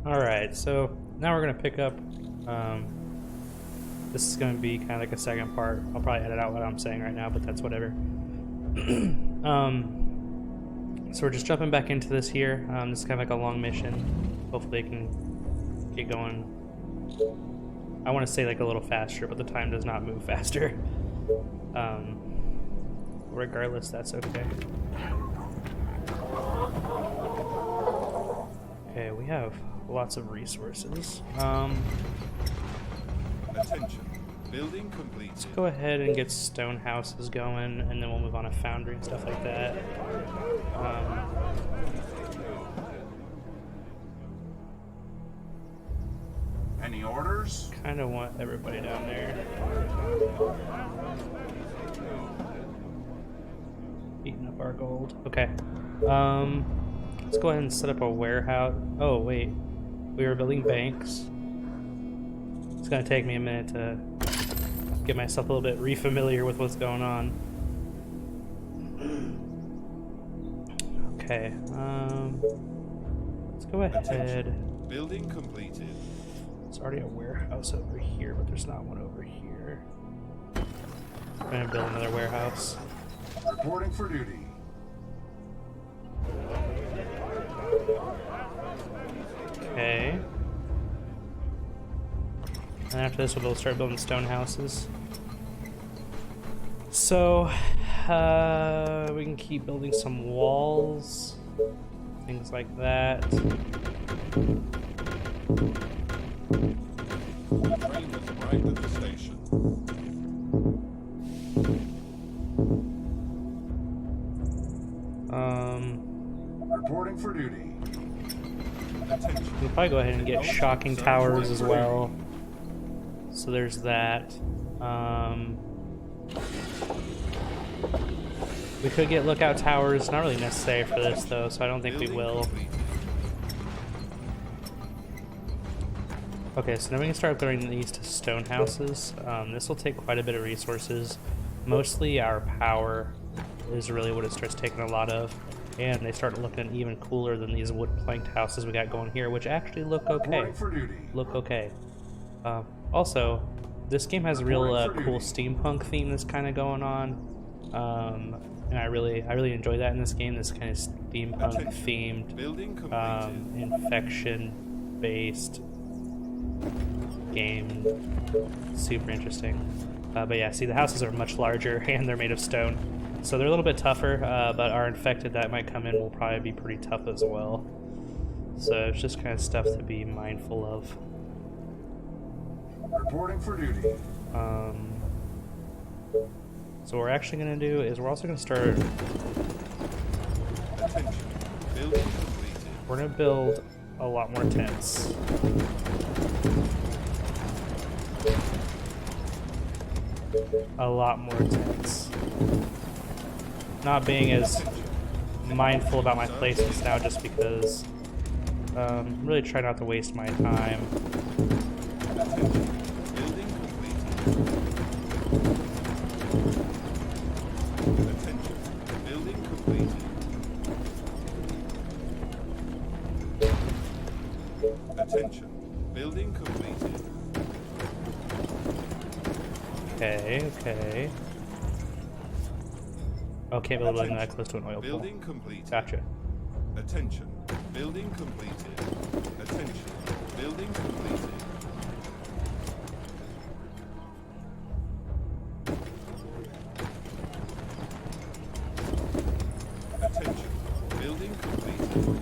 Alright, so now we're going to pick up, this is going to be kind of like a second part. I'll probably edit out what I'm saying right now, but that's whatever. So we're just jumping back into this here. This is kind of like a long mission. Hopefully it can get going. I want to say like a little faster, but the time does not move faster. Regardless, that's okay. Okay, we have lots of resources. Attention. Building complete. Let's go ahead and get stone houses going, and then we'll move on to foundry and stuff like that. Any orders? Kind of want everybody down there. Eating up our gold. Okay. Let's go ahead and set up a warehouse. Oh, wait. We were building banks. It's gonna take me a minute to get myself a little bit re-familiar with what's going on. Okay, let's go ahead. Attention. Building completed. There's already a warehouse over here, but there's not one over here. I'm gonna build another warehouse. Reporting for duty. Okay. And after this, we'll start building stone houses. So, we can keep building some walls, things like that. Train has arrived at the station. Reporting for duty. Attention. We'll probably go ahead and get shocking towers as well. So there's that. We could get lookout towers. Not really necessary for this though, so I don't think we will. Okay, so now we can start building these to stone houses. This will take quite a bit of resources. Mostly our power is really what it starts taking a lot of. And they start looking even cooler than these wood planked houses we got going here, which actually look okay. Look okay. Also, this game has a real cool steampunk theme that's kind of going on, and I really enjoy that in this game. This kind of steampunk themed, infection based game. Super interesting. But yeah, see, the houses are much larger and they're made of stone. So they're a little bit tougher, but our infected that might come in will probably be pretty tough as well. So it's just kind of stuff to be mindful of. Reporting for duty. So what we're actually going to do is we're also going to start... Attention. Building completed. We're going to build a lot more tents. A lot more tents. Not being as mindful about my placements now just because I'm really trying not to waste my time. Building completed. Attention. Building completed. Okay. Oh, can't build a building that close to an oil pool. Building completed. Gotcha. Attention. Building completed. Attention. Building completed. Attention. Building completed.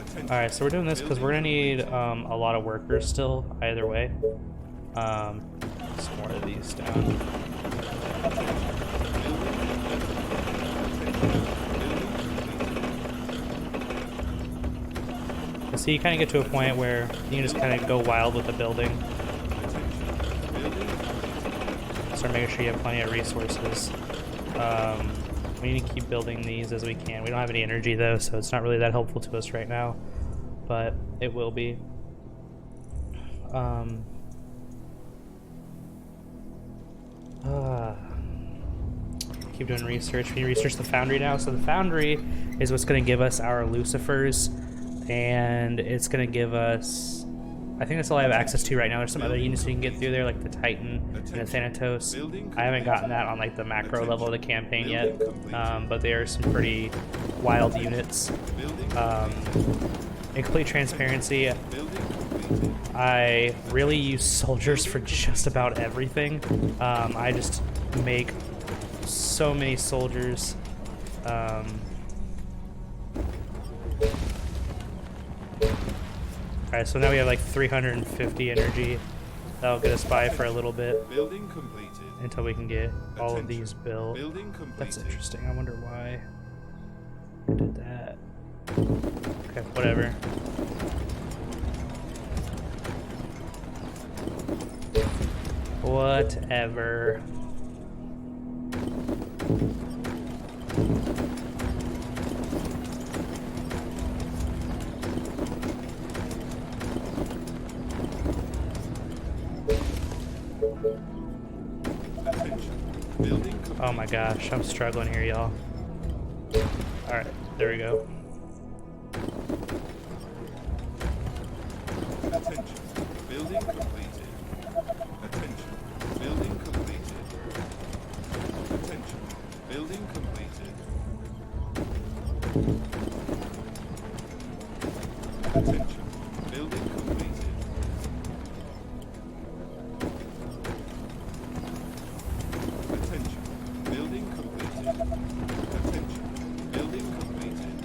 Attention. Alright, so we're doing this because we're going to need a lot of workers still, either way. Some more of these down. So you kind of get to a point where you can just kind of go wild with the building. Start making sure you have plenty of resources. We need to keep building these as we can. We don't have any energy though, so it's not really that helpful to us right now, but it will be. Keep doing research. We research the foundry now. So the foundry is what's going to give us our lucifers and it's gonna give us, I think that's all I have access to right now. There's some other units you can get through there, like the Titan and the Thanatos. I haven't gotten that on like the macro level of the campaign yet, but they are some pretty wild units. In complete transparency, I really use soldiers for just about everything. I just make so many soldiers. Alright, so now we have like 350 energy. That'll get us by for a little bit. Building completed. Until we can get all of these built. Building completed. That's interesting. I wonder why I did that. Okay, whatever. Whatever. Oh my gosh, I'm struggling here, y'all. Alright, there we go. Attention. Building completed. Attention. Building completed. Attention. Building completed. Attention. Building completed. Attention. Building completed. Attention. Building completed.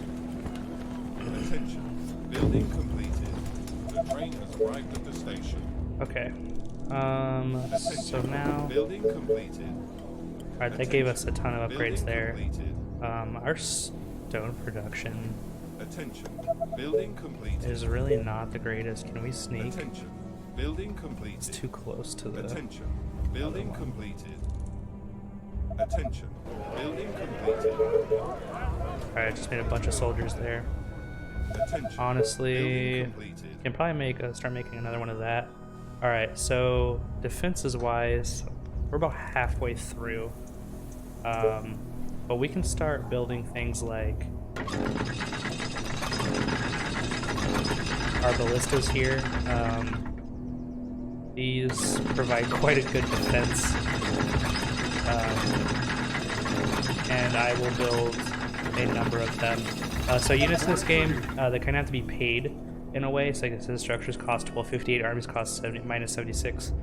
Attention. Building completed. The train has arrived at the station. Okay. So now... Building completed. Alright, that gave us a ton of upgrades Building there. completed. Our stone production Attention. Building completed. is really not the greatest. Can we sneak? Attention. Building completed. It's too close to the... Attention. Building completed. Attention. Building completed. Alright, I just made a bunch of soldiers there. Attention. Honestly, Building completed. can probably make start making another one of that. Alright, so defenses wise, we're about halfway through. But we can start building things like our ballistas here. These provide quite a good defense. And I will build a number of them. So units in this game, they kind of have to be paid in a way. So like the structures cost 1258, armies cost minus 76.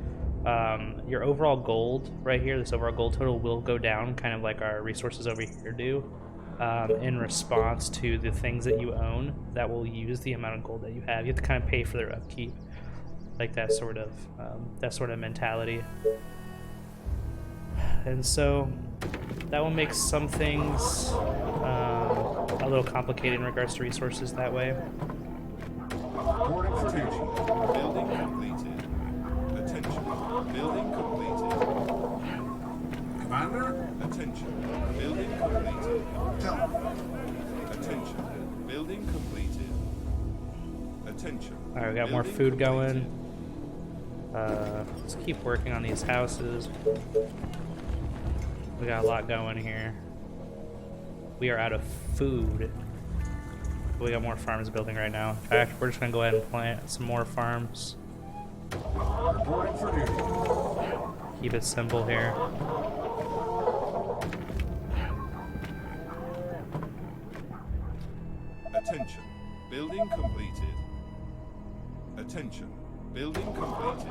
Your overall gold right here, this overall gold total will go down, kind of like our resources over here do, in response to the things that you own that will use the amount of gold that you have. You have to kind of pay for their upkeep, like that sort of mentality. And so that will make some things a little complicated in regards to resources that way. Attention. Building completed. Attention. Building completed. Commander? Attention. Building completed. Attention. Building completed. Attention. Alright, we got more Building food completed. going. Let's keep working on these houses. We got a lot going here. We are out of food. We got more farms building right now. In fact, we're just gonna go ahead and plant some more farms. Reporting for duty. Keep it simple here. Attention. Building completed. Attention. Building completed.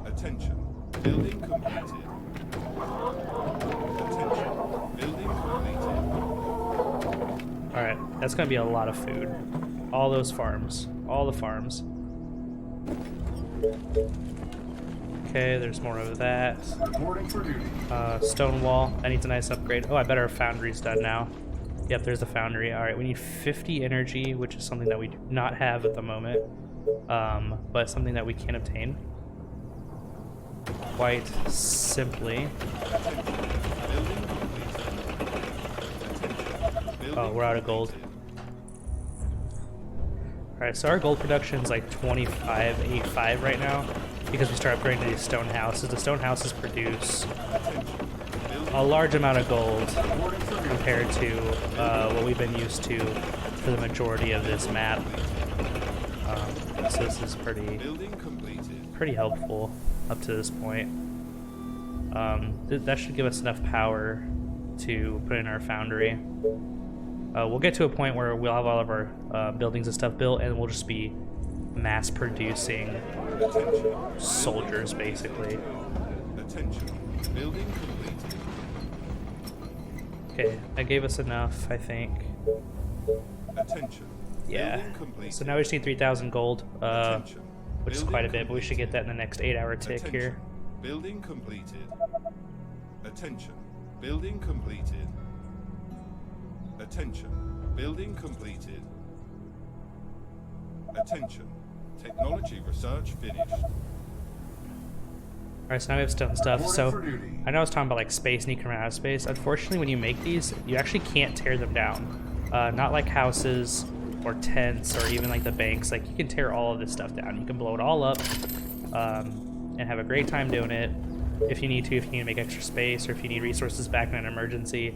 Attention. Building completed. Attention. Building completed. Alright, that's gonna be a lot of food. All those farms. All the farms. Okay, there's more of that. Reporting for duty. Stone wall. That needs a nice upgrade. Oh, I bet our foundry's done now. Yep, there's the foundry. Alright, we need 50 energy, which is something that we do not have at the moment. But something that we can obtain. Quite simply. Oh, we're out of gold. Alright, so our gold production is like 25.85 right now because we start upgrading these stone houses. The stone houses produce a large amount of gold compared to what we've been used to for the majority of this map. So this is Building completed. pretty helpful up to this point. That should give us enough power to put in our foundry. We'll get to a point where we'll have all of our buildings and stuff built, and we'll just be mass producing Attention. soldiers, basically. Attention. Building completed. Okay, that gave us enough, I think. Attention. Yeah. Building completed. So now we just need 3,000 gold, Attention. which is Building quite a bit, but we should get that completed. in the next 8-hour tick here. Attention. Building completed. Attention. Building completed. Attention. Building completed. Attention. Technology research finished. Alright, so now we have stone stuff. Reporting So for duty. I know I was talking about like space and you can run out of space. Unfortunately, when you make these, you actually can't tear them down. Not like houses or tents or even like the banks. Like, you can tear all of this stuff down. You can blow it all up and have a great time doing it if you need to, if you need to make extra space or if you need resources back in an emergency.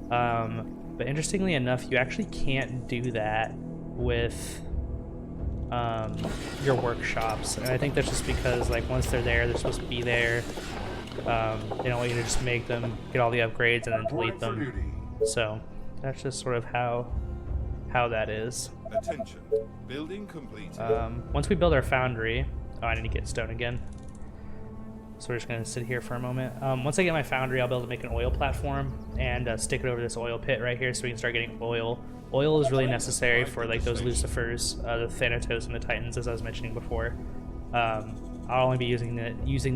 But interestingly enough, you actually can't do that with your workshops, and I think that's just because, like, once they're there, they're supposed to be there. They don't want you to just make them, get all the upgrades, and then delete Reporting for them. duty. So that's just sort of how that is. Attention. Building completed. Once we build our foundry, oh, I need to get stone again. So we're just gonna sit here for a moment. Once I get my foundry, I'll be able to make an oil platform and stick it over this oil pit right here, so we can start getting oil. Oil is really necessary for like those Lucifers, the Thanatos and the Titans, as I was mentioning before. I'll only be using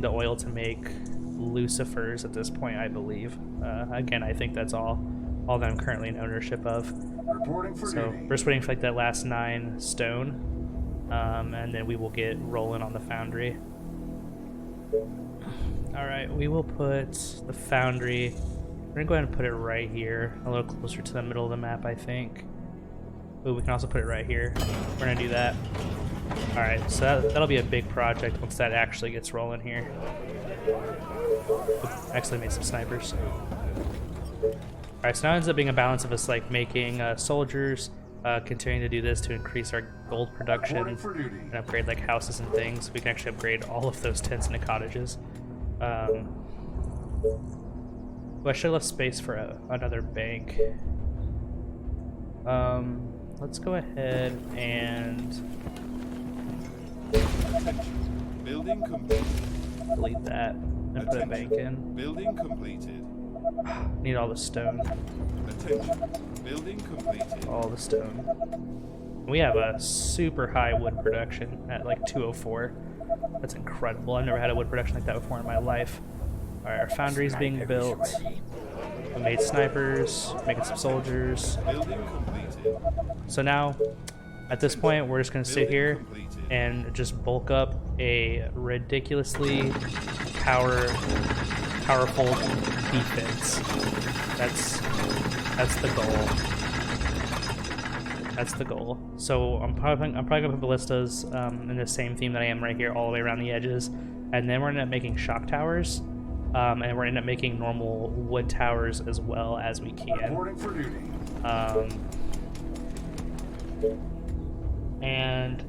the oil to make Lucifers at this point, I believe. Again, I think that's all that I'm currently in ownership of. Reporting for So duty. we're just waiting for like that last 9 stone, and then we will get rolling on the foundry. All right, we will put the foundry. We're gonna go ahead and put it right here, a little closer to the middle of the map, I think. Ooh, we can also put it right here. We're gonna do that. All right, so that'll be a big project once that actually gets rolling here. Oop, actually made some snipers. All right, so now it ends up being a balance of us like making soldiers, continuing to do this to increase our gold production Reporting for duty. and upgrade like houses and things. We can actually upgrade all of those tents into cottages. Well, I should have left space for another bank. Let's go ahead and Attention. Building completed. delete that and put a bank in. Building completed. Need all the stone. Attention. Building completed. All the stone. We have a super high wood production at like 204. That's incredible. I've never had a wood production like that before in my life. Alright, our foundry's being built. We made snipers, making some soldiers. Building completed. So now, at this point, we're just going to sit here and just bulk up a ridiculously powerful defense. That's the goal. That's the goal. So I'm probably gonna put ballistas in the same theme that I am right here, all the way around the edges, and then we're gonna end up making shock towers, and we're gonna end up making normal wood towers as well as we can. Reporting for duty. And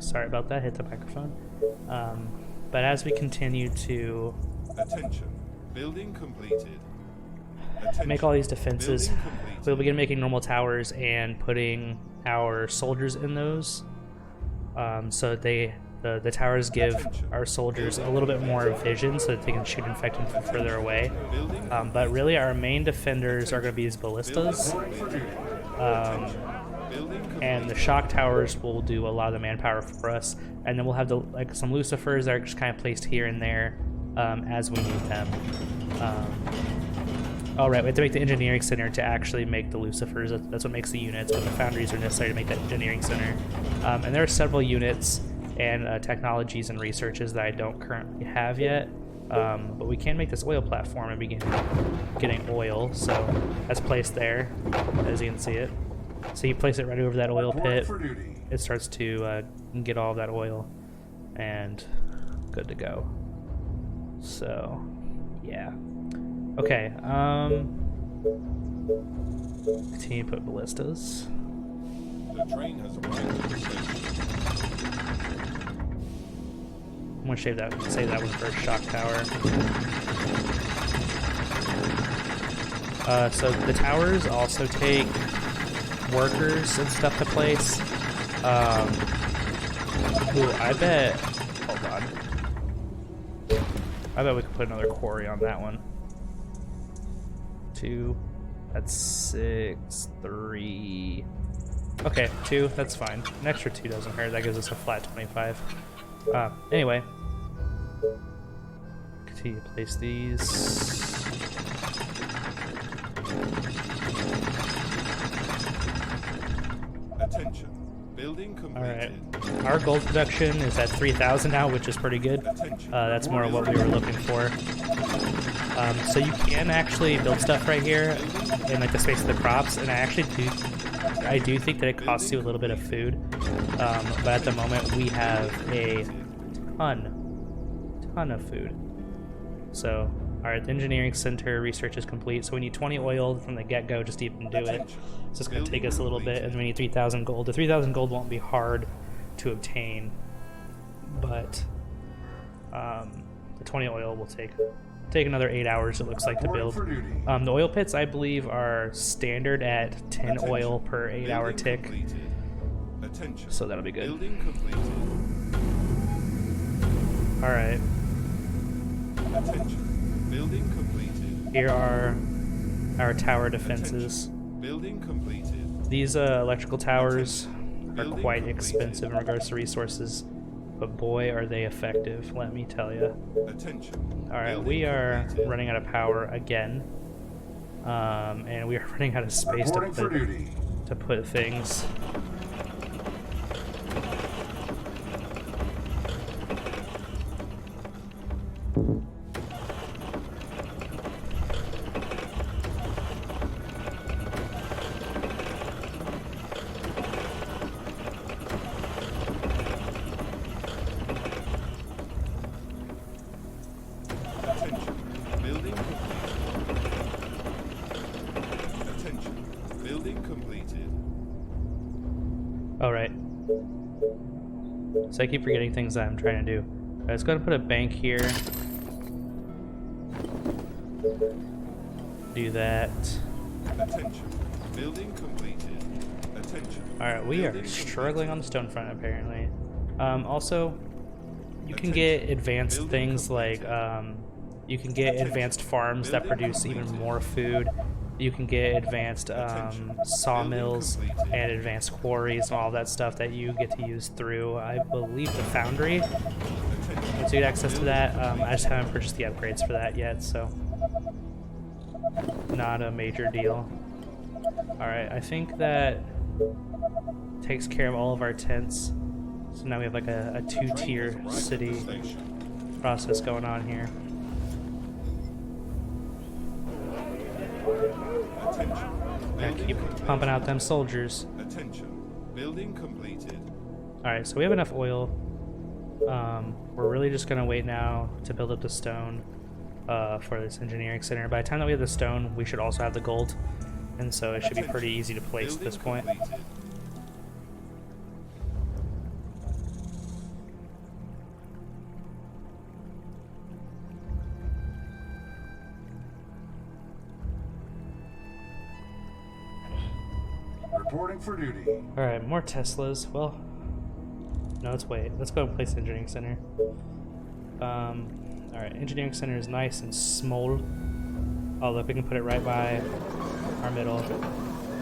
sorry about that, hit the microphone. But as we continue to Attention. Building completed. Attention. make all these defenses, Building completed. we'll begin making normal towers and putting our soldiers in those, so that the towers give our soldiers a little bit more vision so that they can shoot infected from further away. Building But really our main defenders are going to be these ballistas, Reporting for duty. Building completed. and the shock towers will do a lot of the manpower for us, and then we'll have some Lucifers that are just kind of placed here and there as we need them. Oh right, we have to make the engineering center to actually make the Lucifers. That's what makes the units, but the foundries are necessary to make that engineering center. And there are several units and technologies and researches that I don't currently have yet, but we can make this oil platform and begin getting oil. So that's placed there, as you can see it. So you place it right over that oil Reporting pit. for duty. It starts to get all of that oil, and good to go. So, yeah. Okay. Continue to put ballistas. The train has arrived at the station. I'm gonna save that one for a shock tower. So the towers also take workers and stuff to place. Ooh, I bet. Hold on. I bet we could put another quarry on that one. 2. That's 6. 3. Okay, 2. That's fine. An extra 2 doesn't hurt. That gives us a flat 25. Anyway. Continue to place these. Attention. Building completed. Alright. Our gold production is at 3,000 now, which is pretty good. That's more of what we were looking for. So you can actually build stuff right here in like the space of the crops, and I do think that it costs you a little bit of food. But at the moment we have a ton of food. So, alright, the engineering center research is complete, so we need 20 oil from the get-go just to even do it. So it's going to take us a little bit, and we need 3,000 gold. The 3,000 gold won't be hard to obtain, but the 20 oil will take another 8 hours, it looks like, to build. The oil pits, I believe, are standard at 10 oil per 8-hour tick, so that'll be good. Alright. Building completed. Here are our tower defenses. Building completed. These electrical towers are quite expensive in regards to resources, but boy are they effective, let me tell you. Alright, we are running out of power again, and we are running out of space to put things. Alright. So I keep forgetting things that I'm trying to do. I was going to put a bank here. Do that. Building completed. Alright, we are struggling on the stone front apparently. Also, you can get advanced things like, you can get advanced farms that produce even more food. You can get advanced sawmills and advanced quarries and all that stuff that you get to use through, I believe, the foundry. Once you get access to that, I just haven't purchased the upgrades for that yet, so not a major deal. Alright, I think that takes care of all of our tents. So now we have like a 2-tier city process going on here. Gotta keep pumping out them soldiers. Building completed. Alright, so we have enough oil. We're really just gonna wait now to build up the stone for this engineering center. By the time that we have the stone, we should also have the gold, and so it should be pretty easy to place at this point. Reporting for duty. Alright, more Teslas. Well, no, let's wait. Let's go and place the engineering center. Alright, engineering center is nice and small. Oh, look, we can put it right by our middle.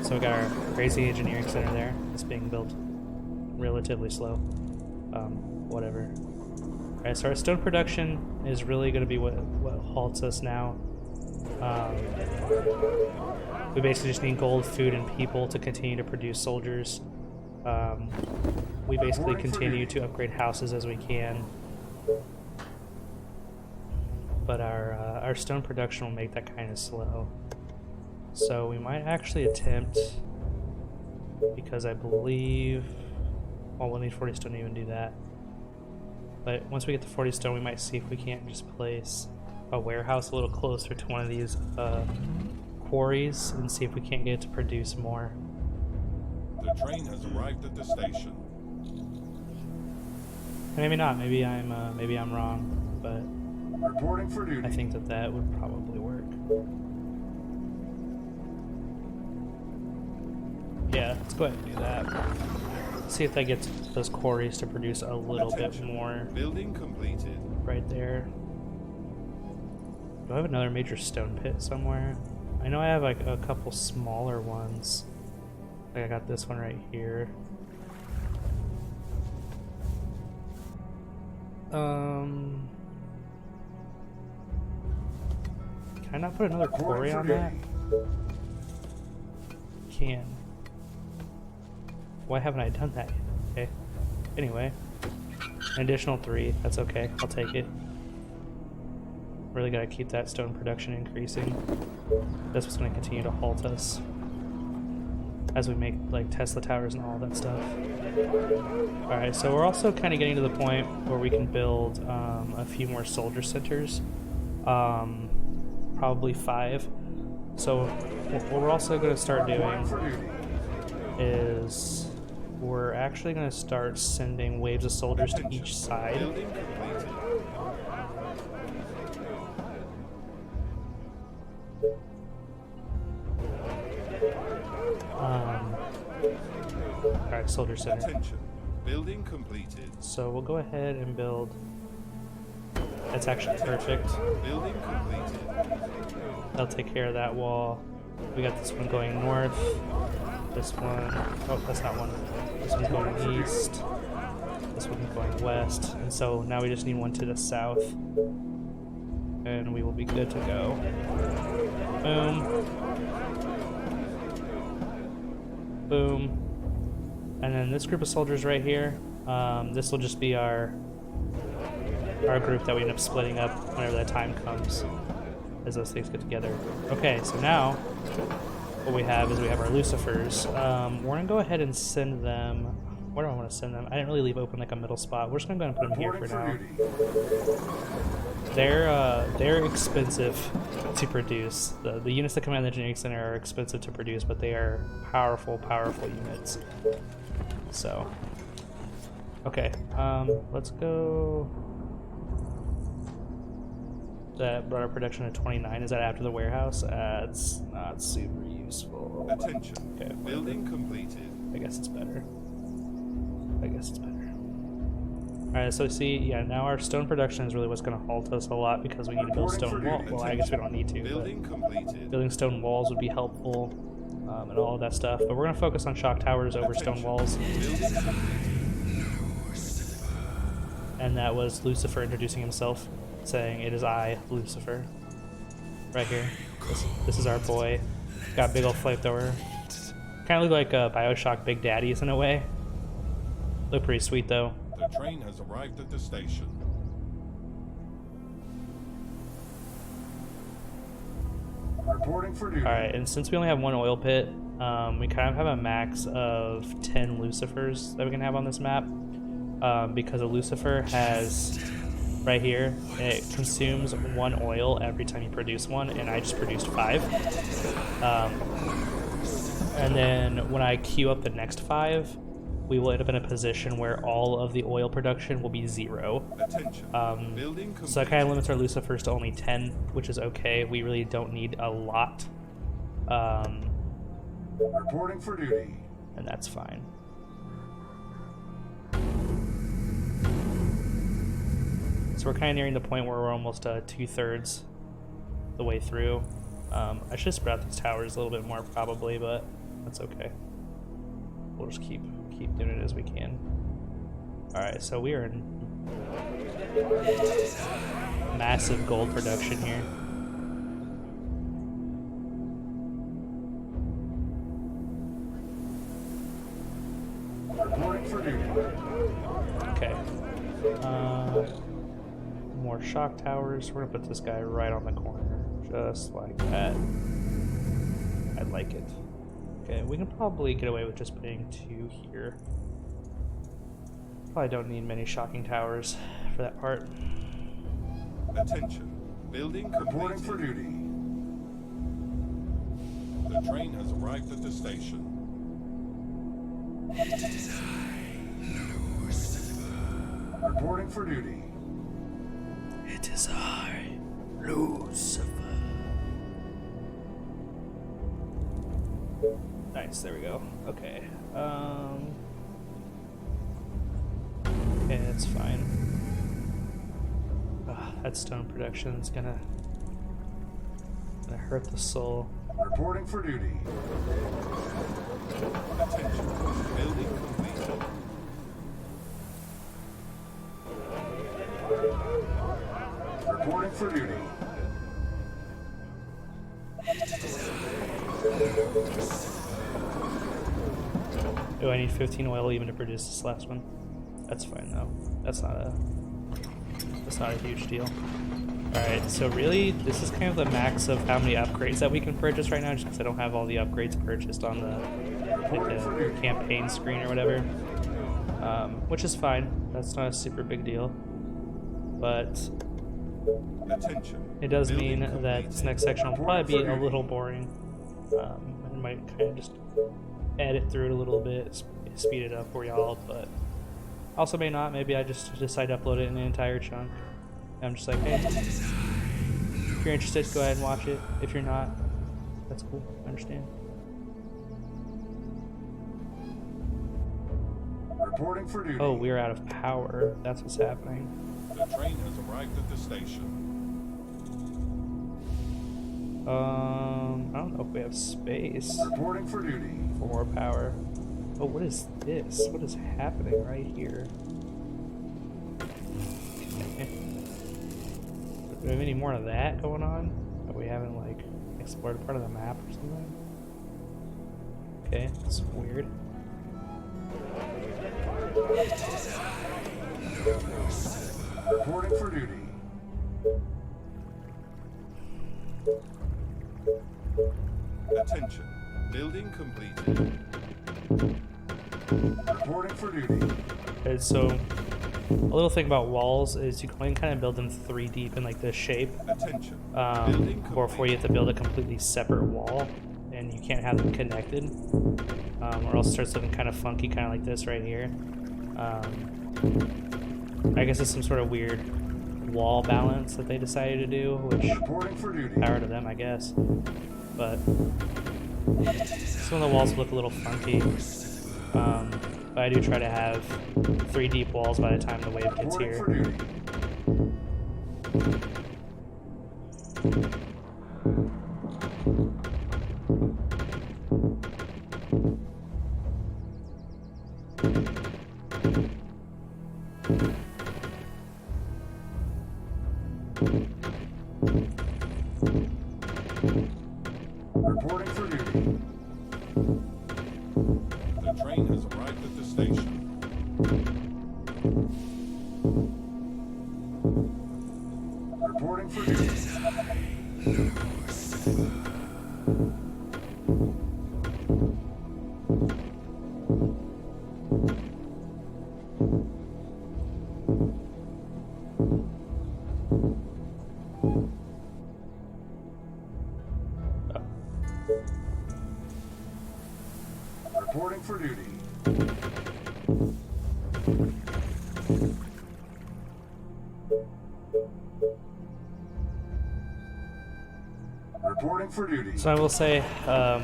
So we got our crazy engineering center there. It's being built relatively slow. Whatever. Alright, so our stone production is really going to be what halts us now. We basically just need gold, food, and people to continue to produce soldiers. We basically continue to upgrade houses as we can. But our stone production will make that kind of slow. So we might actually attempt, because I believe, well, we'll need 40 stone to even do that. But once we get the 40 stone, we might see if we can't just place a warehouse a little closer to one of these quarries and see if we can't get it to produce more. The train has arrived at the station. Maybe not. Maybe I'm wrong, but Reporting for duty. I think that would probably work. Yeah, let's go ahead and do that. See if that gets those quarries to produce a little bit more. Building completed. Right there. Do I have another major stone pit somewhere? I know I have like a couple smaller ones. Like I got this one right here. Can I not put another quarry on that? Can. Why haven't I done that yet? Okay. Anyway. An additional 3. That's okay. I'll take it. Really gotta keep that stone production increasing. That's what's gonna continue to halt us as we make like Tesla towers and all that stuff. Alright, so we're also kind of getting to the point where we can build a few more soldier centers. Probably 5. So what we're also going to start doing is we're actually going to start sending waves of soldiers to each side. Alright, soldier center. Attention. Building completed. So we'll go ahead and build. That's actually perfect. Building completed. That'll take care of that wall. We got this one going north. This one. Oh, that's not one. This one's going east. This one's going west. And so now we just need one to the south. And we will be good to go. Boom. Boom. And then this group of soldiers right here, this will just be our group that we end up splitting up whenever that time comes, as those things get together. Okay, so now what we have is we have our Lucifers. We're gonna go ahead and send them. Where do I want to send them? I didn't really leave open like a middle spot. We're just gonna go ahead and put them here for now. They're expensive to produce. The units that come out of the engineering center are expensive to produce, but they are powerful units. So, okay, let's go. That brought our production to 29. Is that after the warehouse? It's not super useful. Attention. Okay. Building completed. I guess it's better. Alright, so see, yeah, now our stone production is really what's going to halt us a lot because we need to build stone walls. Well, I guess we don't need to, Building completed. building stone walls would be helpful, and all of that stuff. But we're going to focus on shock towers over stone walls. And that was Lucifer introducing himself, saying, "It is I, Lucifer." Right here. This is our boy. Got a big old flamethrower. Kind of look like Bioshock Big Daddies in a way. Look pretty sweet though. The train has arrived at the station. Reporting for duty. Alright, and since we only have one oil pit, we kind of have a max of 10 Lucifers that we can have on this map. Because a Lucifer has, right here, it consumes 1 oil every time you produce one, and I just produced 5. And then when I queue up the next 5, we will end up in a position where all of the oil production will be 0. So that kind of limits our Lucifers to only 10, which is okay. We really don't need a lot. Reporting for duty. And that's fine. So we're kind of nearing the point where we're almost 2/3 the way through. I should spread out these towers a little bit more probably, but that's okay. We'll just keep doing it as we can. Alright, so we are in massive gold production here. Reporting for duty. Okay. More shock towers. We're gonna put this guy right on the corner, just like that. I like it. Okay, we can probably get away with just putting 2 here. Probably don't need many shocking towers for that part. Attention. Building Reporting for completed. duty. The train has arrived at the station. Reporting for duty. It is I, Lucifer. Nice, there we go. Okay. Okay, that's fine. That stone production is gonna hurt the soul. Reporting for duty. Attention, building completed. Reporting for duty. Oh, I need 15 oil even to produce this last one. That's fine though. That's not a huge deal. Alright, so really this is kind of the max of how many upgrades that we can purchase right now, just because I don't have all the upgrades purchased on the campaign screen or whatever. Which is fine. That's not a super big deal. But Attention. it does mean building that this completed. next section will probably be a little boring. I might kind of just edit through it a little bit, speed it up for y'all, but also may not. Maybe I just decide to upload it in an entire chunk. I'm just like, hey, if you're interested, go ahead and watch it. If you're not, that's cool. I understand. Reporting for duty. Oh, we're out of power. That's what's happening. The train has arrived at the station. I don't know if we have space Reporting for duty. for more power. Oh, what is this? What is happening right here? Okay. Do we have any more of that going on? That we haven't, like, explored part of the map or something? Okay, that's weird. Reporting for duty. Attention, building completed. Reporting for duty. Okay, so a little thing about walls is you can kind of build them 3 deep in like this shape, Attention, building before you have to build a completely separate wall, and you can't have them connected, or else it starts looking kind of funky, kind of like this right here. I guess it's some sort of weird wall balance that they decided to do, which Reporting for duty. power to them, I guess. But some of the walls look a little funky. But I do try to have 3 deep walls by the time the wave gets Reporting here. for duty. Reporting for duty. The train has arrived at the station. Reporting for duty. Reporting for duty. Reporting for duty. So I will say, I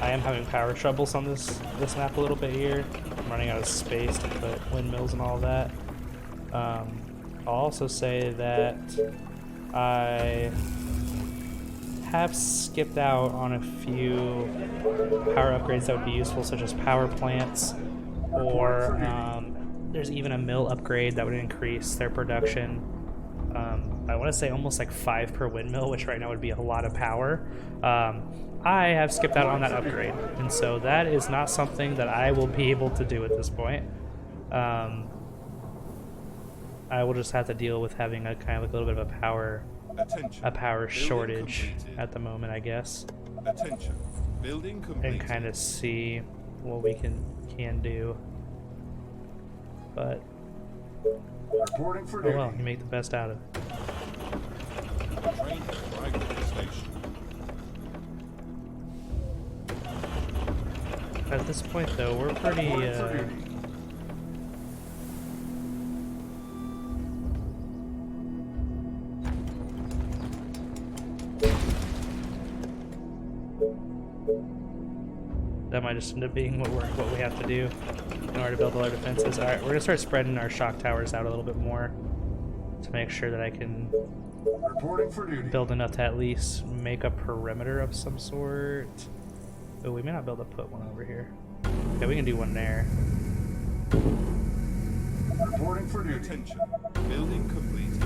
am having power troubles on this map a little bit here. I'm running out of space to put windmills and all that. I'll also say that I have skipped out on a few power upgrades that would be useful, such as power plants, or there's even a mill upgrade that would increase their production. I want to say almost like 5 per windmill, which right now would be a lot of power. I have skipped out on that upgrade, and so that is not something that I will be able to do at this point. I will just have to deal with having a kind of a little bit of a power Attention, shortage completed. at the moment, I guess, Attention, building completed. and kind of see what we can do. But Reporting for oh duty. well, you make the best out of it. The train has arrived at the station. At this point, though, we're pretty. Reporting for duty. That might just end up being what we have to do in order to build all our defenses. All right, we're gonna start spreading our shock towers out a little bit more to make sure that I can Reporting for duty. build enough to at least make a perimeter of some sort. Oh, we may not be able to put one over here. Okay, we can do one there. Reporting for duty. Attention. Building completed.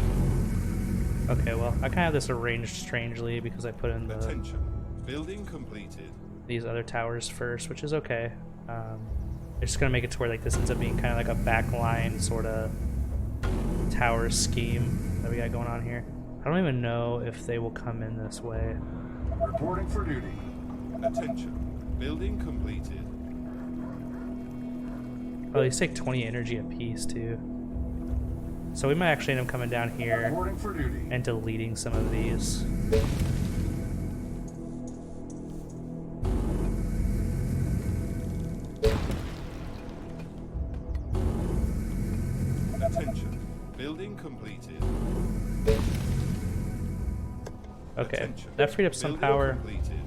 Okay, well, I kind of have this arranged strangely because I put in the Attention. Building completed. these other towers first, which is okay. I'm just gonna make it to where like this ends up being kind of like a backline sort of tower scheme that we got going on here. I don't even know if they will come in this way. Reporting for duty. Attention. Building completed. Oh, these take 20 energy apiece too. So we might actually end up coming down here Reporting for duty. and deleting some of these. Attention. Building completed. Okay, Attention. that freed up some Building power, completed.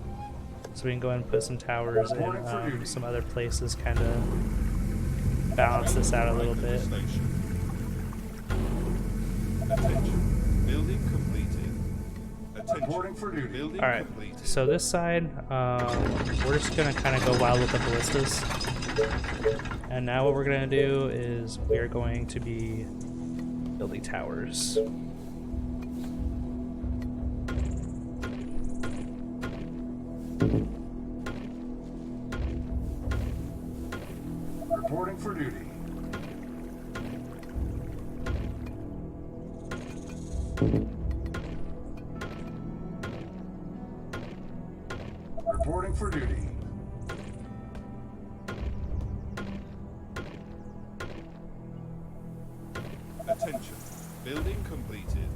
so we can go ahead and put some towers in Reporting for duty. some other places, kind of balance this out a little bit. Station. Attention. Building completed. Attention. Reporting for duty. Building All right, completed. so this side, we're just gonna kind of go wild with the ballistas. And now what we're gonna do is we are going to be building towers. Reporting for duty. Reporting for duty. Attention. Building completed.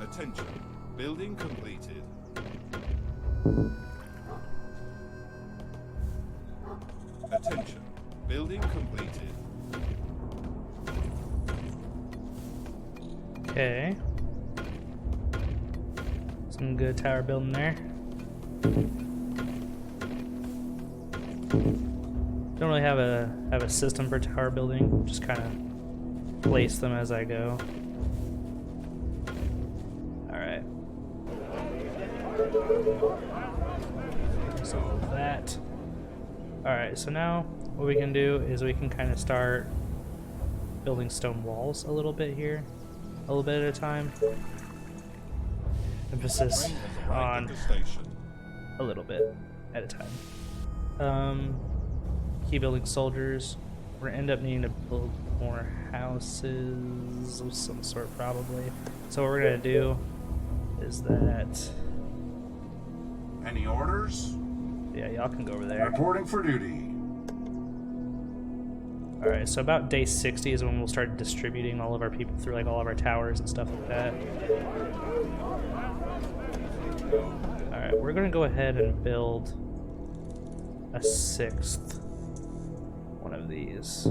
Attention. Building completed. Attention. Building completed. Okay. Some good tower building there. Don't really have a system for tower building, just kind of place them as I go. Alright. So all of that. Alright, so now what we can do is we can kind of start building stone walls a little bit here, a little bit at a time. Emphasis Train has arrived on at the station. a little bit at a time. Keep building soldiers. We're gonna end up needing to build more houses of some sort probably. So what we're gonna do is that, Any orders? yeah, y'all can go over there. Reporting for duty. Alright, so about day 60 is when we'll start distributing all of our people through like all of our towers and stuff like that. Alright, we're gonna go ahead and build a 6th one of these.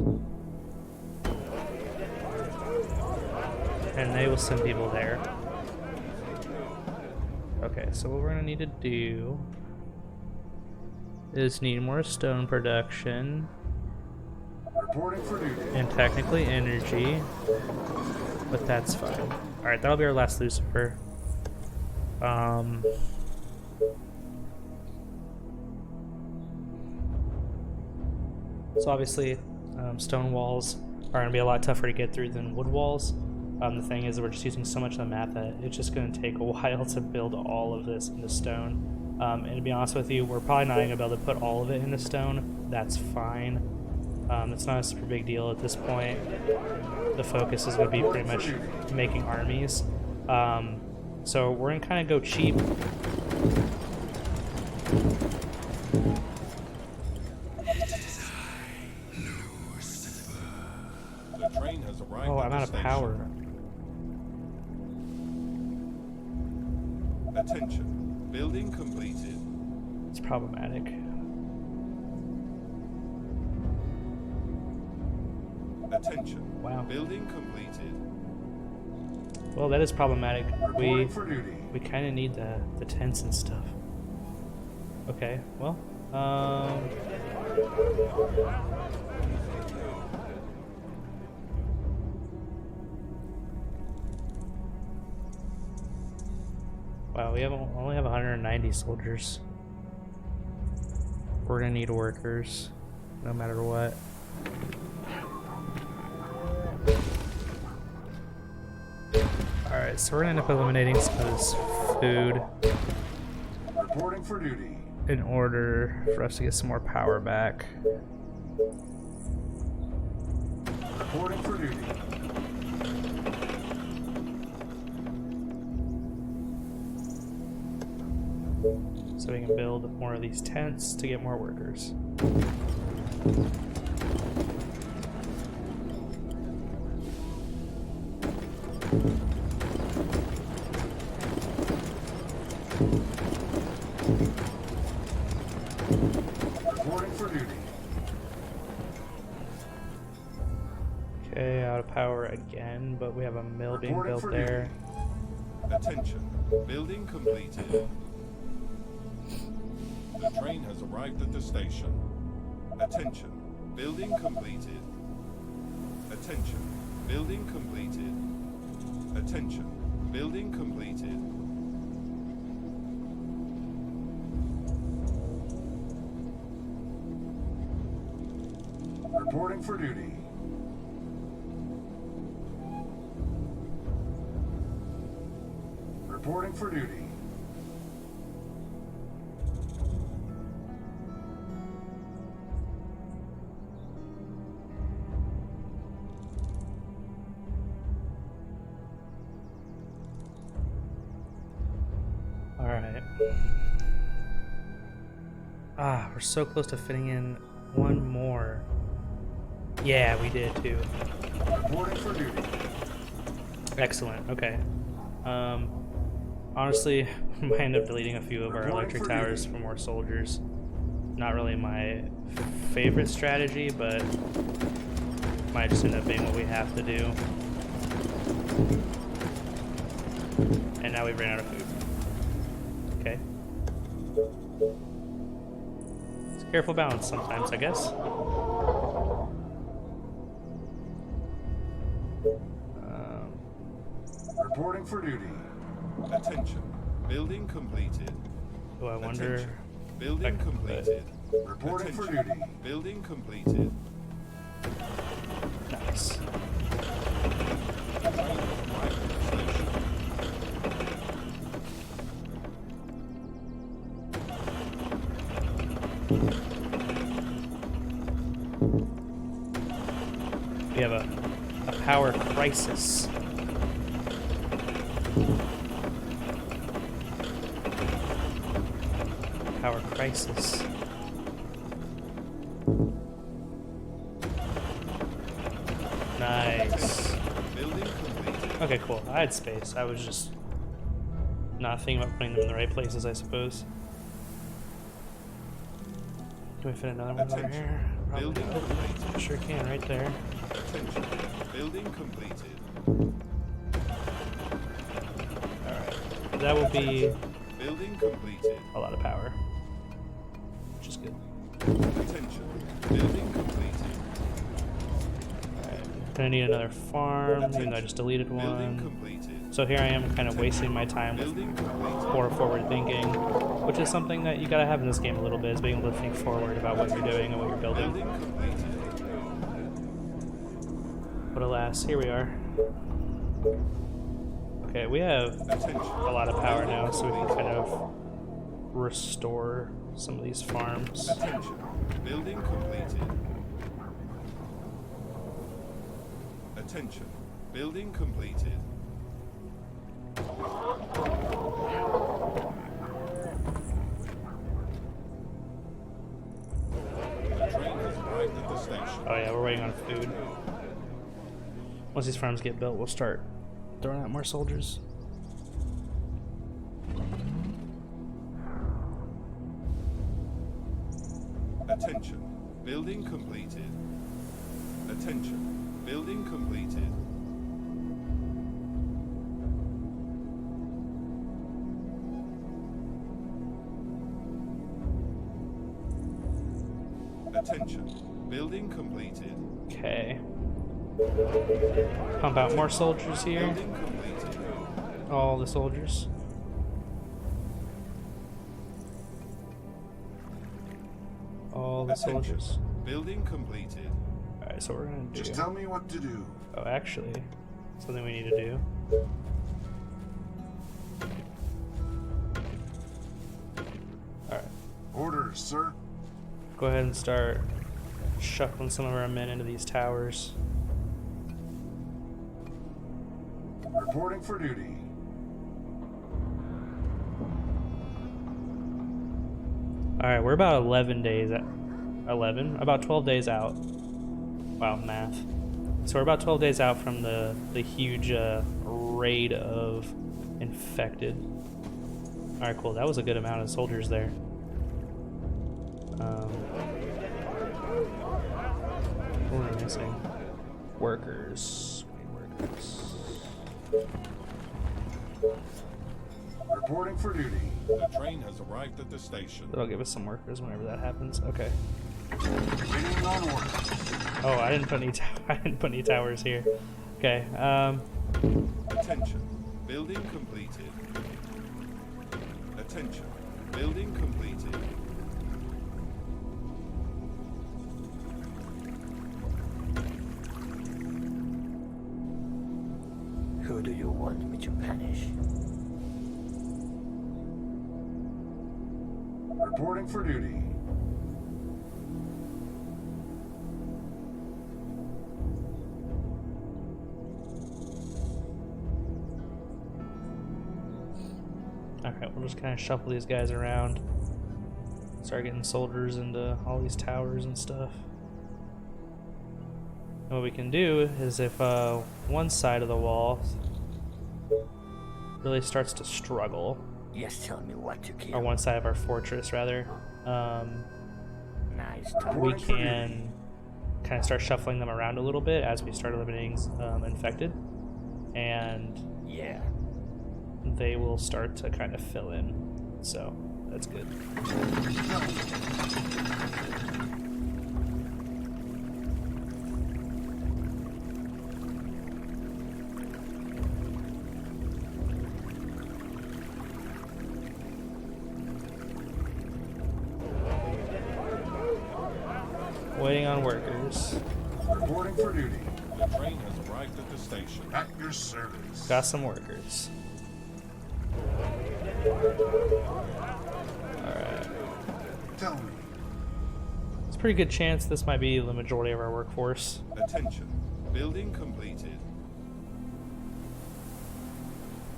And they will send people there. Okay, so what we're gonna need to do is need more stone production. Reporting for duty. And technically energy, but that's fine. Alright, that'll be our last Lucifer. So obviously, stone walls are going to be a lot tougher to get through than wood walls. The thing is, we're just using so much of the map that it's just going to take a while to build all of this into stone. And to be honest with you, we're probably not going to be able to put all of it into stone. That's fine. It's not a super big deal at this point. The focus is going to be pretty much making armies. So we're going to kind of go cheap. The train has arrived Oh, at I'm the out of station. power. Attention. Building completed. It's problematic. Attention. Wow. Building completed. Well, that is problematic. Reporting for duty. We kind of need the tents and stuff. Okay, well, wow, we only have 190 soldiers. We're gonna need workers, no matter what. Alright, so we're gonna end up eliminating some of this food Reporting for duty. in order for us to get some more power back. Reporting for duty. So we can build more of these tents to get more workers. Reporting for duty. Okay, out of power again, but we have a mill being Reporting built for there. Attention. Building completed. The train has arrived at the station. Attention. Building completed. Attention. Building completed. Attention. Building completed. Reporting for duty. Reporting for duty. Alright. Ah, we're so close to fitting in one more. Yeah, we did too. Reporting for duty. Excellent, okay. Honestly, we might end up deleting a few of our electric towers for more soldiers. Not really my favorite strategy, but might just end up being what we have to do. And now we've ran out of food. Okay. It's a careful balance sometimes, I guess. Reporting for duty. Attention. Building completed. Oh, I wonder. Attention. Building completed. Reporting for Attention. duty. Building completed. Nice. The train has arrived at the station. We have a power crisis. Power crisis. Nice. Building completed. Okay, cool. I had space. I was just not thinking about putting them in the right places, I suppose. Can we fit another one over Attention. here? Probably. Building completed. Sure can, right there. Attention. Building completed. Alright. That will be Building completed. a lot of power. Which is good. Attention. Building completed. Alright. Gonna need another farm, even though I just deleted Building one. completed. So here I am kind of wasting my time with Building completed. poor forward thinking, which is something that you gotta have in this game a little bit, is being able to think forward about what you're doing and what you're building. Building completed. But alas, here we are. Okay, we have Attention. a lot of power now, so we can kind of restore some of these farms. Attention. Building completed. Attention. Building completed. The train has arrived at the station. Oh yeah, we're waiting on food. Once these farms get built, we'll start throwing out more soldiers. Attention. Building completed. Attention. Building completed. Attention. Building completed. Okay. Pump out more soldiers here. Building completed. All the soldiers. All the Attention. soldiers. Building completed. Alright, so what we're gonna do. Just tell me what to do. Oh, actually, something we need to do. Alright, Orders, sir. go ahead and start shuffling some of our men into these towers. Reporting for duty. Alright, we're about 11 days at 11? About 12 days out. Wow, math. So we're about 12 days out from the huge raid of infected. Alright, cool. That was a good amount of soldiers there. What am I missing? Workers. We need workers. Reporting for duty. The train has arrived at the station. That'll give us some workers whenever that happens. Okay. Waiting on orders. Oh, I didn't put any I didn't put any towers here. Okay. Attention. Building completed. Attention. Building completed. Who do you want me to punish? Reporting for duty. Alright, we'll just kind of shuffle these guys around. Start getting soldiers into all these towers and stuff. And what we can do is if one side of the wall really starts to struggle, Yes, tell me what to kill. or one side of our fortress rather, Nice talk. we can kind of start shuffling them around a little bit as we start eliminating infected, and Yeah. they will start to kind of fill in. So that's good. Waiting on workers. Reporting for duty. The train has arrived at the station. At your service. Got some workers. Alright. Tell me. It's a pretty good chance this might be the majority of our workforce. Attention. Building completed.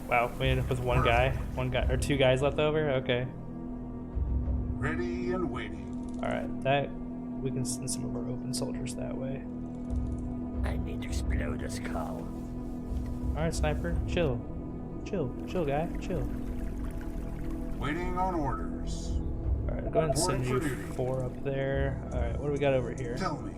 Wow, we ended up with one guy or two guys left over? Okay. Ready and waiting. Alright, that we can send some of our open soldiers that way. I need to explode a skull. Alright, sniper, chill. Chill, guy, chill. Waiting on orders. Alright, go ahead and send you Reporting for duty. 4 up there. Alright, what do we got over here? Tell me.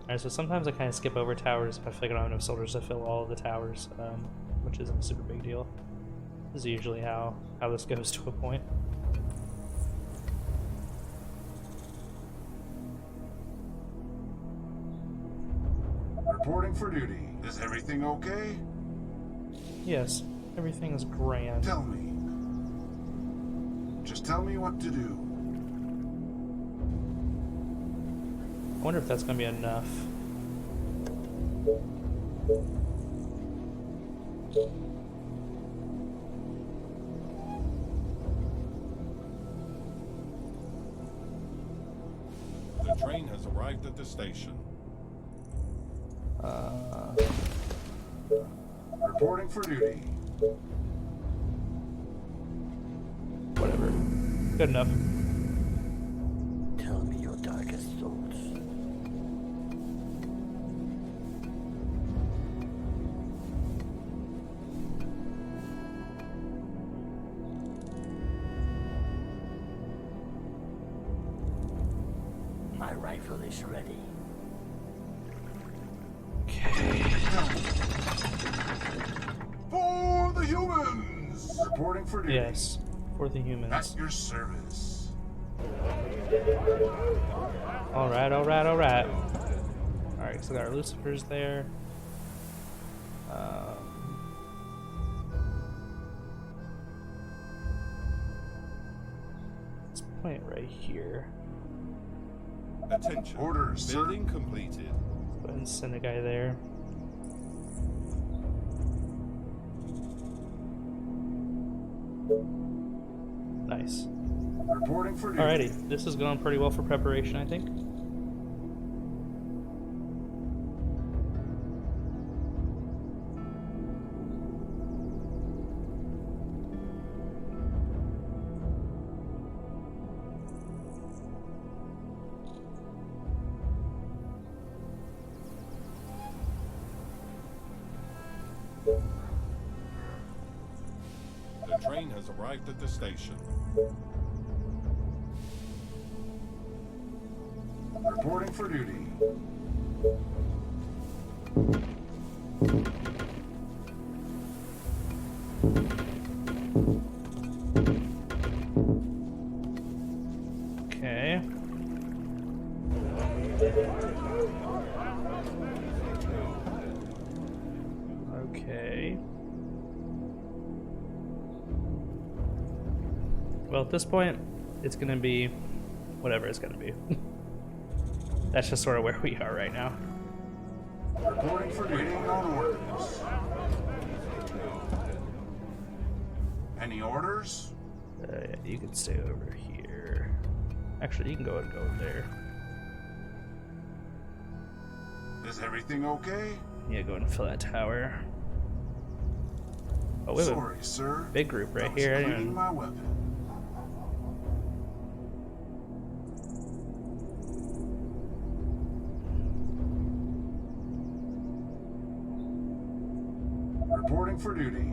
Alright, so sometimes I kind of skip over towers if I feel like I don't have enough soldiers to fill all of the towers, which isn't a super big deal. This is usually how this goes to a point. Reporting for duty. Is everything okay? Yes, everything is grand. Tell me. Just tell me what to do. I wonder if that's going to be enough. The train has arrived at the station. Reporting for duty. Whatever. Good enough. Tell me your darkest thoughts. My rifle is ready. Okay. For the humans! Reporting for duty. Yes, for the humans. At your service. Alright, alright, alright. Alright, so we got our Lucifers there. Let's point it right here. Attention. Orders, sir. Building completed. Go ahead and send a guy there. Nice. Reporting for duty. Alrighty, this is going pretty well for preparation, I think. The train has arrived at the station. Reporting for duty. Okay. Okay. Well, at this point, it's gonna be whatever it's gonna be. That's just sort of where we are right now. Reporting for duty. Waiting on orders. Any orders? Yeah, you can stay over here. Actually, you can go and go over there. Is everything okay? Yeah, go and fill that tower. Oh, we have Sorry, sir. a big group right I was here. I cleaning didn't- my weapon. Reporting for duty.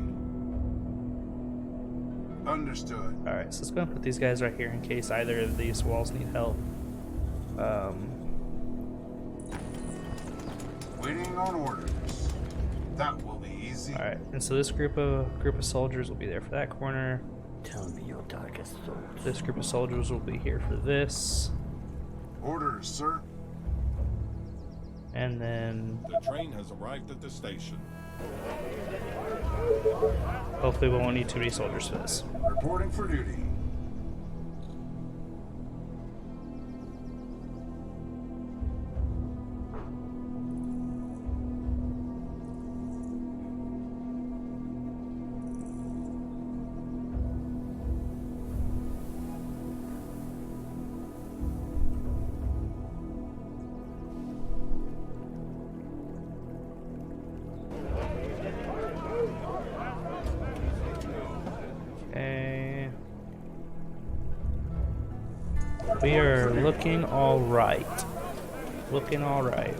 Understood. Alright, so let's go and put these guys right here in case either of these walls need help. Waiting on orders. That will be easy. Alright, and so this group of soldiers will be there for that corner. Tell me your darkest thoughts. This group of soldiers will be here for this. Orders, sir. And then The train has arrived at the station. hopefully we won't need too many soldiers for this. Reporting for duty. Okay. We are looking alright. Looking alright.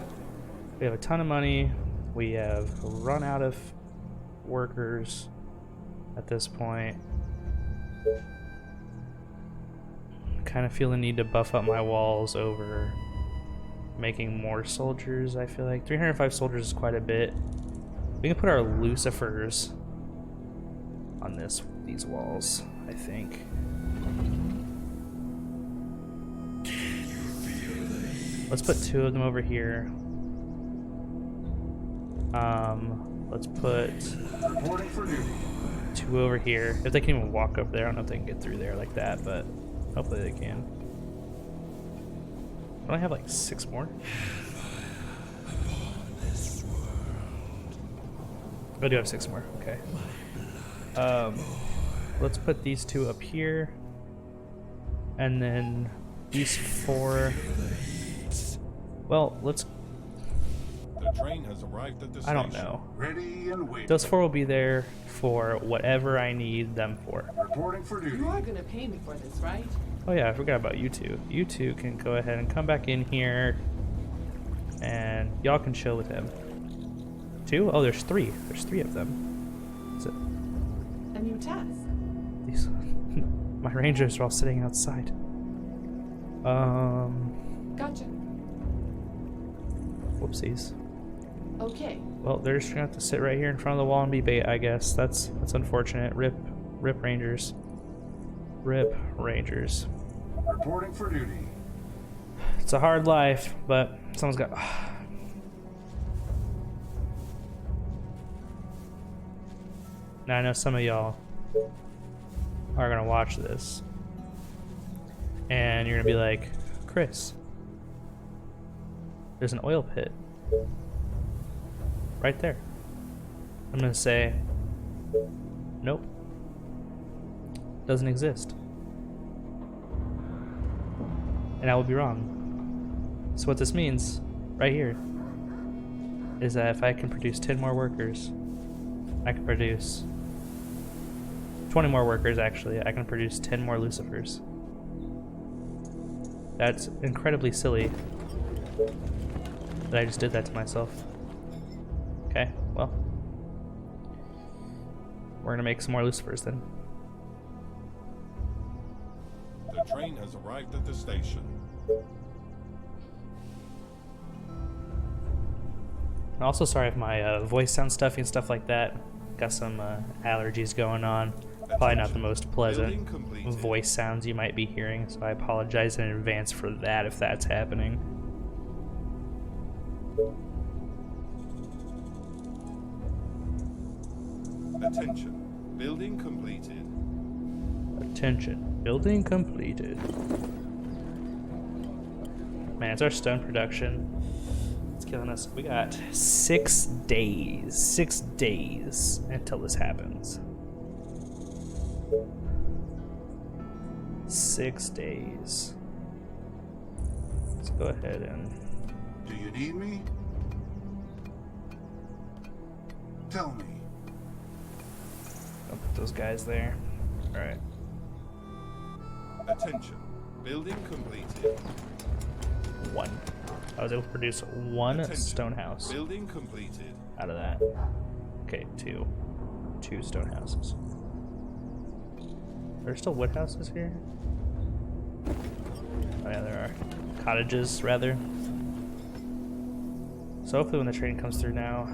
We have a ton of money. We have run out of workers at this point. Kind of feel the need to buff up my walls over making more soldiers. I feel like 305 soldiers is quite a bit. We can put our Lucifers on these walls, I think. Let's put 2 of them over here. Let's put Reporting for duty. 2 over here. If they can even walk up there, I don't know if they can get through there like that, but hopefully they can. I only have like 6 more. I do have 6 more, okay. Let's put these 2 up here. And then these 4. Well, let's. The train has arrived at the station. I don't know. Ready and waiting. Those 4 will be there for whatever I need them for. Reporting for duty. You are gonna pay me for this, right? Oh yeah, I forgot about you two. You two can go ahead and come back in here. And y'all can chill with him. 2? Oh, there's 3. There's 3 of them. Is it? A new task. These my rangers are all sitting outside. Gotcha. Whoopsies. Okay. Well, they're just gonna have to sit right here in front of the wall and be bait, I guess. That's unfortunate. Rip Rangers. Rip Rangers. Reporting for duty. It's a hard life, but someone's got. Now I know some of y'all are gonna watch this, and you're gonna be like, Chris, there's an oil pit right there. I'm gonna say, nope, doesn't exist. And I will be wrong. So what this means, right here, is that if I can produce 10 more workers, I can produce 20 more workers actually, I can produce 10 more Lucifers. That's incredibly silly that I just did that to myself. Okay, well, we're gonna make some more Lucifers then. The train has arrived at the station. I'm also sorry if my voice sounds stuffy and stuff like that. Got some allergies going on. Probably not the most pleasant voice sounds you might be hearing, so I apologize in advance for that if that's happening. Attention. Building completed. Attention. Building completed. Man, it's our stone production. It's killing us. We got 6 days. 6 days until this happens. 6 days. Let's go ahead and... Do you need me? Tell me. I'll put those guys there. Alright. Attention. Building completed. 1. I was able to produce 1 Attention. stone house Building completed. out of that. Okay, 2. 2 stone houses. Are there still wood houses here? Oh yeah, there are. Cottages, rather. So hopefully when the train comes through now,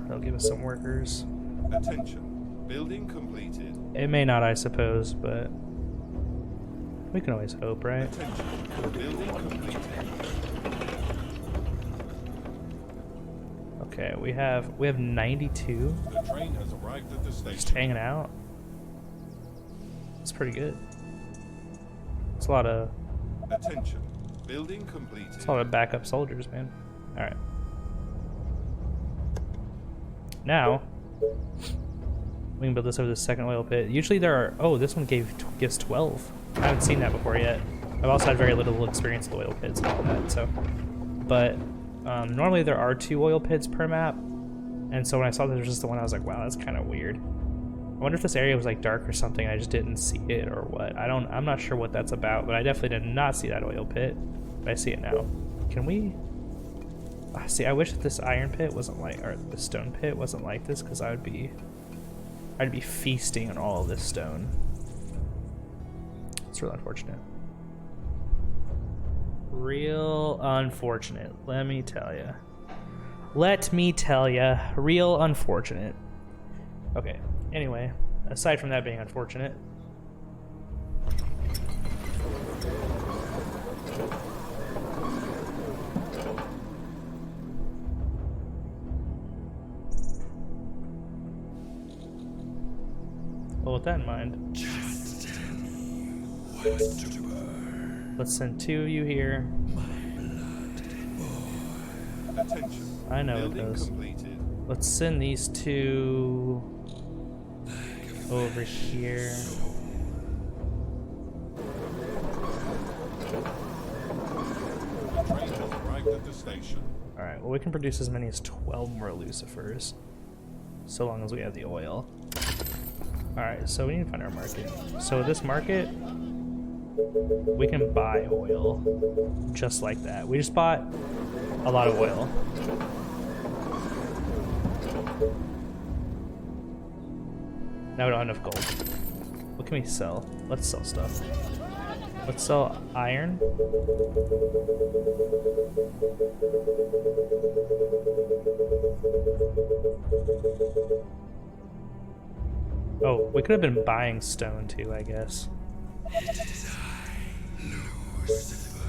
they'll give us some workers. Attention. Building completed. It may not, I suppose, but we can always hope, right? Attention. Building completed. Okay, we have 92 The train has arrived at the just station. hanging out. It's pretty good. It's a lot of Attention. Building completed. It's a lot of backup soldiers, man. Alright. Now, we can build this over the second oil pit. Usually there are... Oh, this one gives 12. I haven't seen that before yet. I've also had very little experience with oil pits and all that, so... But, normally there are 2 oil pits per map. And so when I saw that there was just the one, I was like, wow, that's kind of weird. I wonder if this area was like dark or something, I just didn't see it or what. I'm not sure what that's about, but I definitely did not see that oil pit. But I see it now. Can we... See, I wish that this iron pit wasn't like, or the stone pit wasn't like this, because I'd be feasting on all of this stone. It's really unfortunate. Real unfortunate, let me tell ya. Let me tell ya, real unfortunate. Okay, anyway, aside from that being unfortunate, well, with that in mind, let's send 2 of you here. Attention. I know it Building does. completed. Let's send these 2 over here. The train has arrived at the station. Alright, well we can produce as many as 12 more Lucifers, so long as we have the oil. Alright, so we need to find our market. So this market, we can buy oil just like that. We just bought a lot of oil. Now we don't have enough gold. What can we sell? Let's sell stuff. Let's sell iron. Oh, we could have been buying stone too, I guess.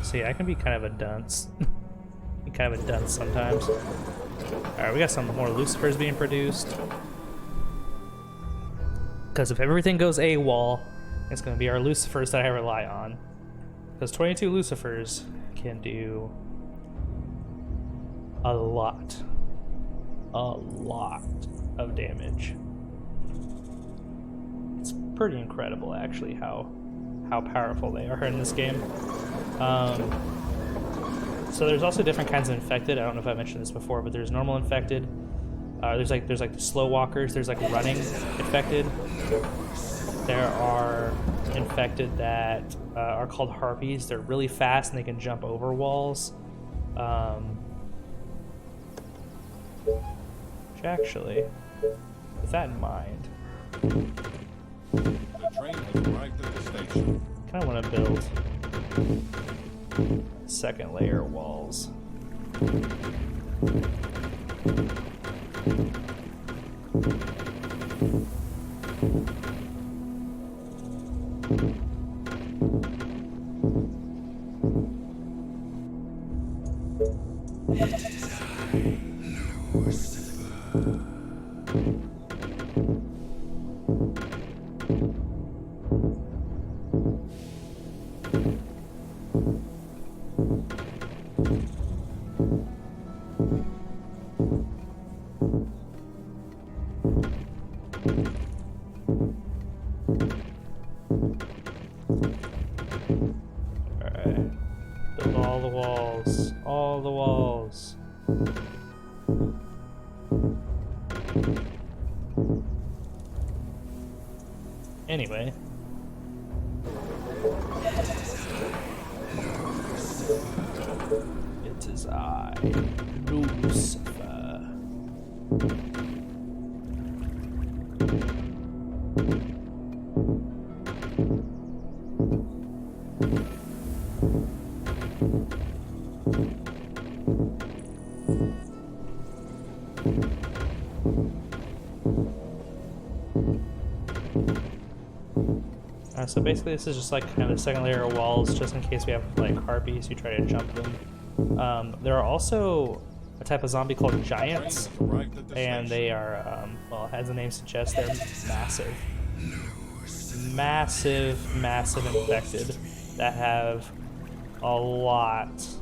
See, I can be kind of a dunce. Be kind of a dunce sometimes. Alright, we got some more Lucifers being produced. Because if everything goes AWOL, it's going to be our Lucifers that I rely on. Because 22 Lucifers can do a lot of damage. It's pretty incredible, actually, how powerful they are in this game. So there's also different kinds of infected. I don't know if I mentioned this before, but there's normal infected. There's like the slow walkers. There's like running infected. There are infected that are called harpies. They're really fast and they can jump over walls. Which actually, with that in mind, The train has arrived at the station. kind of want to build second layer walls. Alright. Build all the walls. All the walls. Anyway. It is I, Lucifer. So basically this is just like kind of the second layer of walls just in case we have like harpies who try to jump them. There are also a type of zombie called giants, and they are, well, as the name suggests, they're massive. Massive infected that have a lots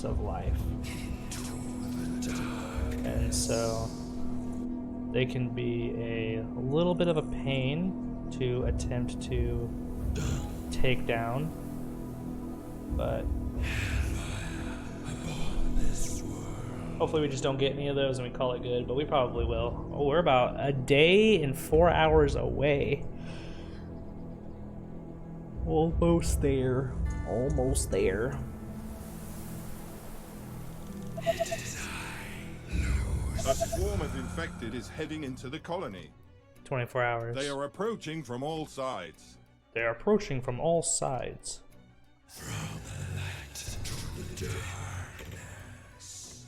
of life. And so they can be a little bit of a pain to attempt to take down, but hopefully we just don't get any of those and we call it good, but we probably will. Oh, we're about a day and 4 hours away. Almost there. Almost there. A swarm of infected is heading into the colony. 24 hours. They are approaching from all sides. They are approaching from all sides. From the light to the darkness.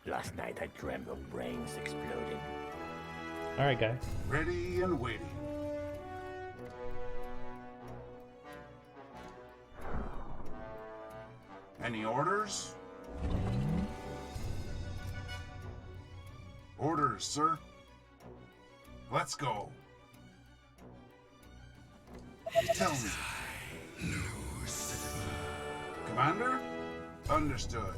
Last night I dreamt of brains exploding. Alright, guy. Ready and waiting. Any orders? Orders, sir. Let's go. Tell me. Commander? Understood.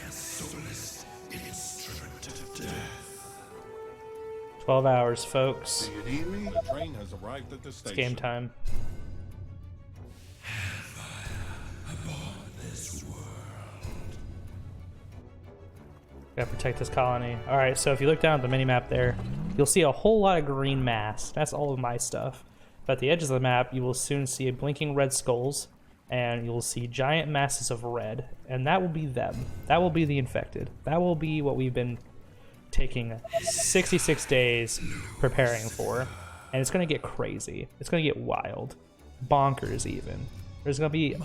Soulless instrument of death. 12 hours, folks. Do you need me? The train has arrived at the It's station. game time. Upon this world. Gotta protect this colony. Alright, so if you look down at the mini-map there, you'll see a whole lot of green mass. That's all of my stuff. But at the edges of the map, you will soon see blinking red skulls, and you'll see giant masses of red, and that will be them. That will be the infected. That will be what we've been taking 66 days preparing for, and it's going to get crazy. It's going to get wild, bonkers even. There's going to be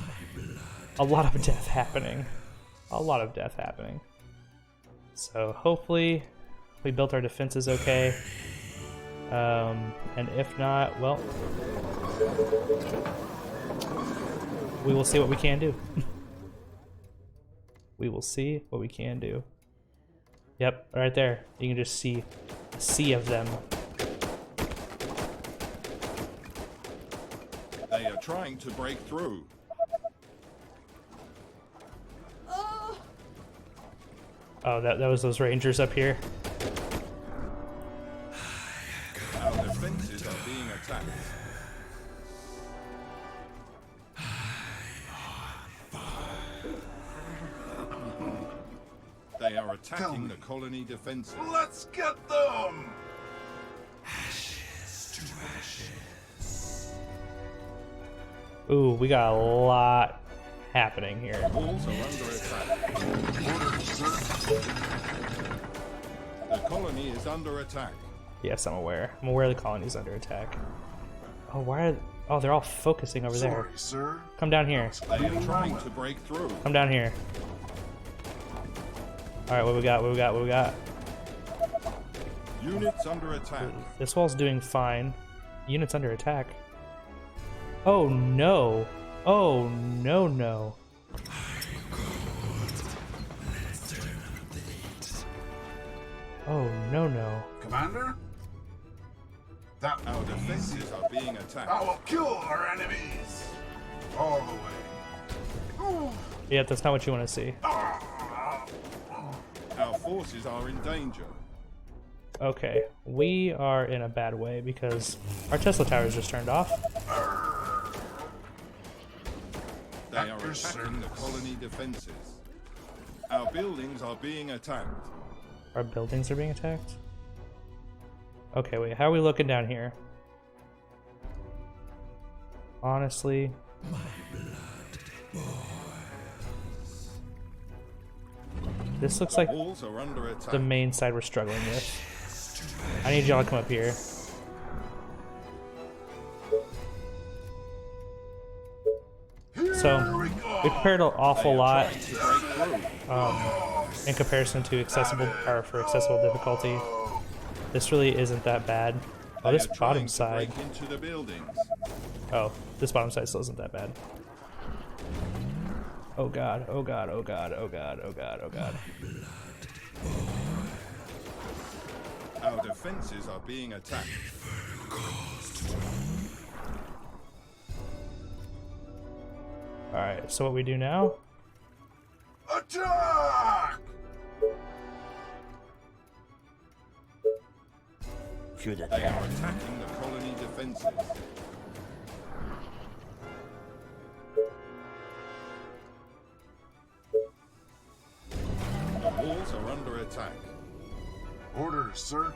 a lot of death happening. A lot of death happening. So hopefully we built our defenses okay. And if not, well, we will see what we can do. We will see what we can do. Yep, right there. You can just see a sea of them. They are trying to break through. Oh, that was those rangers up here. Our defenses are being attacked. They are attacking the colony defenses. Let's get them! Ashes to ashes. Ooh, we got a lot happening here. Walls are under attack. Orders, sir. The colony is under attack. Yes, I'm aware. I'm aware the colony's under attack. Oh, why are... Oh, they're all focusing over there. Sorry, sir. Come down here. They are trying to break through. Come down here. Alright, what we got? What we got? What we got? Units under attack. This wall's doing fine. Units under attack. Oh no. Oh no no. Oh no no. Commander? That Our will be easy. defenses are being attacked. I will kill our enemies. All the way. Ooh. Yeah, that's not what you want to see. Our forces are in danger. Okay, we are in a bad way because our Tesla towers just turned off. They are attacking the colony defenses. Our buildings are being attacked. Our buildings are being attacked? Okay, wait, how are we looking down here? Honestly. This looks like Walls are under attack. the main side we're struggling with. I need y'all to come up here. So, we prepared an awful lot in comparison to accessible, or for accessible difficulty. This really isn't that bad. Oh, They this are bottom trying to side. break into the buildings. Oh, this bottom side still isn't that bad. Oh god, oh god, oh god, oh god, oh god, oh god. Our defenses are being attacked. Alright, so what we do now? Attack! Should They are attack. attacking the colony defenses. The walls are under attack. Orders, sir.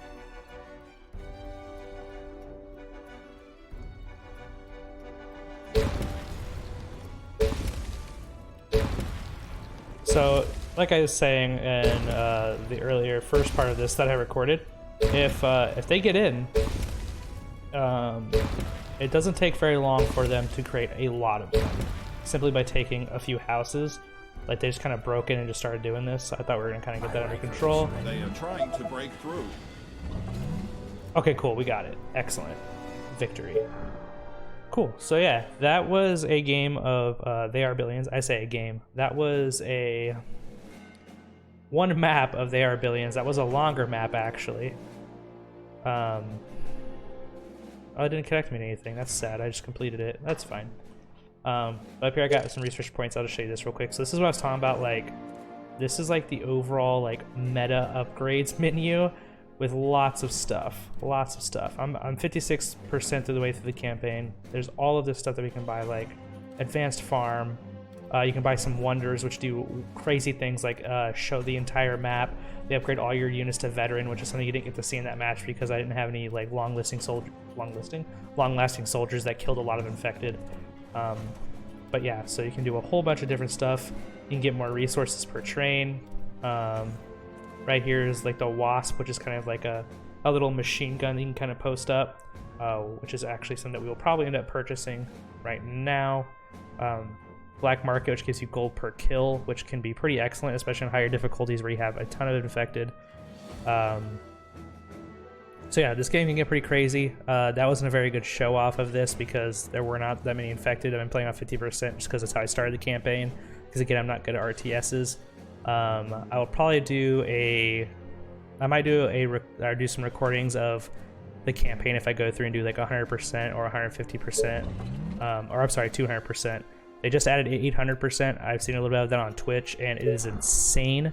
So, like I was saying in the earlier first part of this that I recorded, if they get in, it doesn't take very long for them to create a lot of them, simply by taking a few houses. Like, they just kind of broke in and just started doing this. I thought we were going to kind of get that under control. They are trying to break through. Okay, cool, we got it. Excellent. Victory. Cool. So yeah, that was a game of They Are Billions. I say a game. That was one map of They Are Billions. That was a longer map, actually. Oh, it didn't connect me to anything. That's sad. I just completed it. That's fine. But up here I got some research points. I'll just show you this real quick. So this is what I was talking about. Like, this is like the overall like meta upgrades menu with lots of stuff. Lots of stuff. I'm 56% of the way through the campaign. There's all of this stuff that we can buy, like advanced farm. You can buy some wonders, which do crazy things like show the entire map. They upgrade all your units to veteran, which is something you didn't get to see in that match because I didn't have any like long-lasting soldiers that killed a lot of infected. But yeah, so you can do a whole bunch of different stuff. You can get more resources per train. Right here is like the Wasp, which is kind of like a little machine gun that you can kind of post up, which is actually something that we will probably end up purchasing right now. Black Market, which gives you gold per kill, which can be pretty excellent, especially in higher difficulties where you have a ton of infected. So yeah, this game can get pretty crazy. That wasn't a very good show off of this because there were not that many infected. I've been playing on 50% just because that's how I started the campaign. Because again, I'm not good at RTSs. I will probably do do some recordings of the campaign if I go through and do like 100% or 150%, or I'm sorry, 200%. They just added 800%. I've seen a little bit of that on Twitch, and it is insane.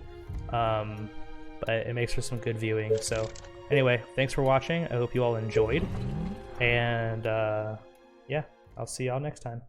But it makes for some good viewing. So anyway, thanks for watching. I hope you all enjoyed, and yeah, I'll see y'all next time.